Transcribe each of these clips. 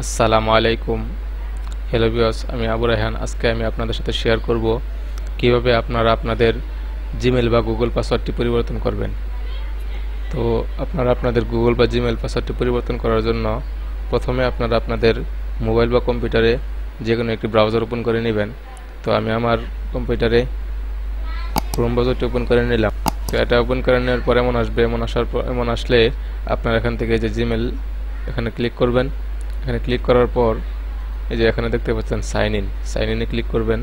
আসসালামু আলাইকুম। Hello viewers, আমি আবু রায়হান। আজকে আমি আপনাদের সাথে শেয়ার করব কিভাবে আপনারা আপনাদের জিমেল বা গুগল পাসওয়ার্ডটি পরিবর্তন করবেন। তো আপনারা আপনাদের গুগল বা জিমেল পাসওয়ার্ডটি পরিবর্তন করার জন্য প্রথমে আপনারা আপনাদের মোবাইল বা কম্পিউটারে যে কোনো একটি ব্রাউজার ওপেন করে নেবেন। তো আমি আমার কম্পিউটারে ক্রোম ব্রাউজারটি ওপেন করে নিলাম। তো এটা ওপেন করে নেওয়ার পর এমন আসলে আপনারা এখান থেকে যে জিমেল এখানে ক্লিক করবেন। এখানে ক্লিক করার পর এই যে এখানে দেখতে পাচ্ছেন সাইন ইনে ক্লিক করবেন।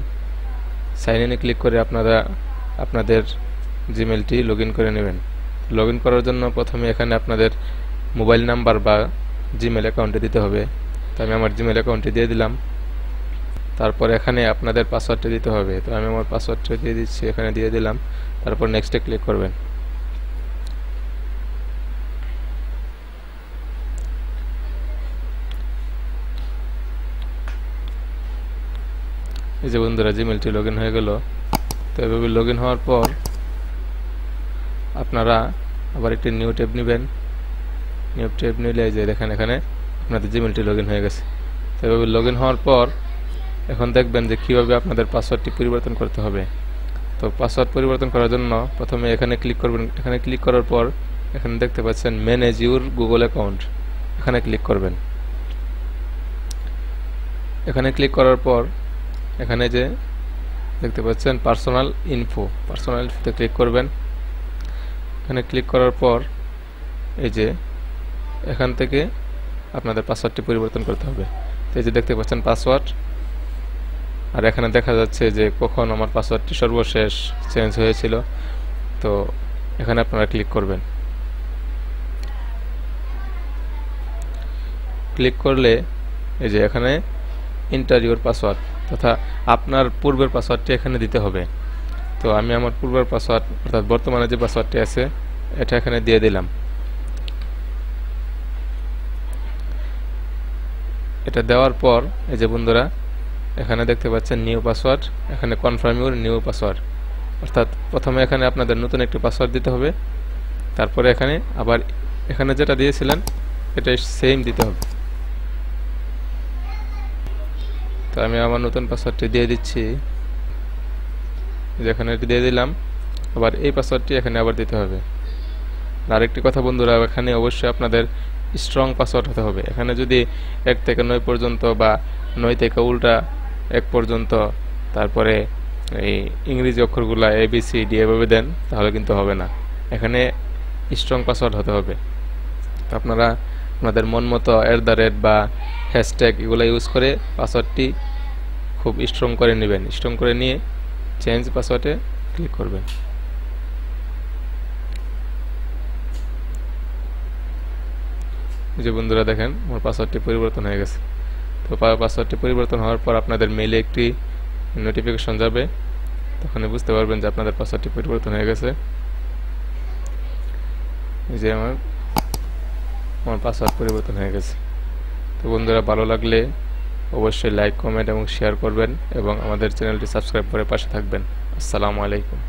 সাইন ইনে ক্লিক করে আপনারা আপনাদের জিমেলটি লগ ইন করে নেবেন। লগ ইন করার জন্য প্রথমে এখানে আপনাদের মোবাইল নাম্বার বা জিমেল অ্যাকাউন্টে দিতে হবে। তো আমি আমার জিমেল অ্যাকাউন্টে দিয়ে দিলাম। তারপর এখানে আপনাদের পাসওয়ার্ডটা দিতে হবে। তো আমি আমার পাসওয়ার্ডটা দিয়ে দিচ্ছি, এখানে দিয়ে দিলাম। তারপর নেক্সটে ক্লিক করবেন। এই যে বন্ধুরা, জিমেলটি লগ ইন হয়ে গেল। তো এভাবে লগ ইন হওয়ার পর আপনারা আবার একটি নিউ ট্যাব নেবেন। নিউ ট্যাব নিলে যে দেখেন এখানে আপনাদের জিমেলটি লগ ইন হয়ে গেছে। তো এভাবে লগ ইন হওয়ার পর এখন দেখবেন যে কীভাবে আপনাদের পাসওয়ার্ডটি পরিবর্তন করতে হবে। তো পাসওয়ার্ড পরিবর্তন করার জন্য প্রথমে এখানে ক্লিক করবেন। এখানে ক্লিক করার পর এখানে দেখতে পাচ্ছেন ম্যানেজ ইউর গুগল অ্যাকাউন্ট, এখানে ক্লিক করবেন। এখানে ক্লিক করার পর এখানে যে দেখতে পাচ্ছেন পার্সোনাল ইনফোতে ক্লিক করবেন। এখানে ক্লিক করার পর এই যে এখান থেকে আপনাদের পাসওয়ার্ডটি পরিবর্তন করতে হবে। তো এই যে দেখতে পাচ্ছেন পাসওয়ার্ড, আর এখানে দেখা যাচ্ছে যে কখন আমার পাসওয়ার্ডটি সর্বশেষ চেঞ্জ হয়েছিল। তো এখানে আপনারা ক্লিক করবেন। ক্লিক করলে এই যে এখানে এন্টার ইউর পাসওয়ার্ড, তথা আপনার পূর্বের পাসওয়ার্ডটি এখানে দিতে হবে। তো আমি আমার পূর্বের পাসওয়ার্ড অর্থাৎ বর্তমানে যে পাসওয়ার্ডটি আছে এটা এখানে দিয়ে দিলাম। এটা দেওয়ার পর এই যে বন্ধুরা এখানে দেখতে পাচ্ছেন নিউ পাসওয়ার্ড, এখানে কনফার্ম ইউর নিউ পাসওয়ার্ড, অর্থাৎ প্রথমে এখানে আপনাদের নতুন একটি পাসওয়ার্ড দিতে হবে। তারপরে এখানে আবার এখানে যেটা দিয়েছিলেন এটাই সেম দিতে হবে। তো আমি আমার নতুন পাসওয়ার্ডটি দিয়ে দিচ্ছি, এখানে দিয়ে দিলাম। আবার এই পাসওয়ার্ডটি এখানে আবার দিতে হবে। আরেকটি কথা বন্ধুরা, এখানে অবশ্যই আপনাদের স্ট্রং পাসওয়ার্ড হতে হবে। এখানে যদি 1 থেকে 9 পর্যন্ত বা 9 থেকে উল্টা 1 পর্যন্ত তারপরে এই ইংরেজি অক্ষরগুলা ABCD এভাবে দেন তাহলে কিন্তু হবে না। এখানে স্ট্রং পাসওয়ার্ড হতে হবে। তো আপনারা আপনাদের মন মতো @ বা হ্যাশট্যাগ এগুলো ইউজ করে পাসওয়ার্ডটি খুব স্ট্রং করে নেবেন। স্ট্রং করে নিয়ে চেঞ্জ পাসওয়ার্ডে ক্লিক করবেন। যে বন্ধুরা দেখেন আমার পাসওয়ার্ডটি পরিবর্তন হয়ে গেছে। তো পাসওয়ার্ডটি পরিবর্তন হওয়ার পর আপনাদের মেইলে একটি নোটিফিকেশন যাবে, তখন বুঝতে পারবেন যে আপনাদের পাসওয়ার্ডটি পরিবর্তন হয়ে গেছে। এই যে আমার পাসওয়ার্ড পরিবর্তন হয়ে গেছে। তো বন্ধুরা, ভালো লাগলে অবশ্যই লাইক, কমেন্ট এবং শেয়ার করবেন এবং আমাদের চ্যানেলটি সাবস্ক্রাইব করে পাশে থাকবেন। আসসালামু আলাইকুম।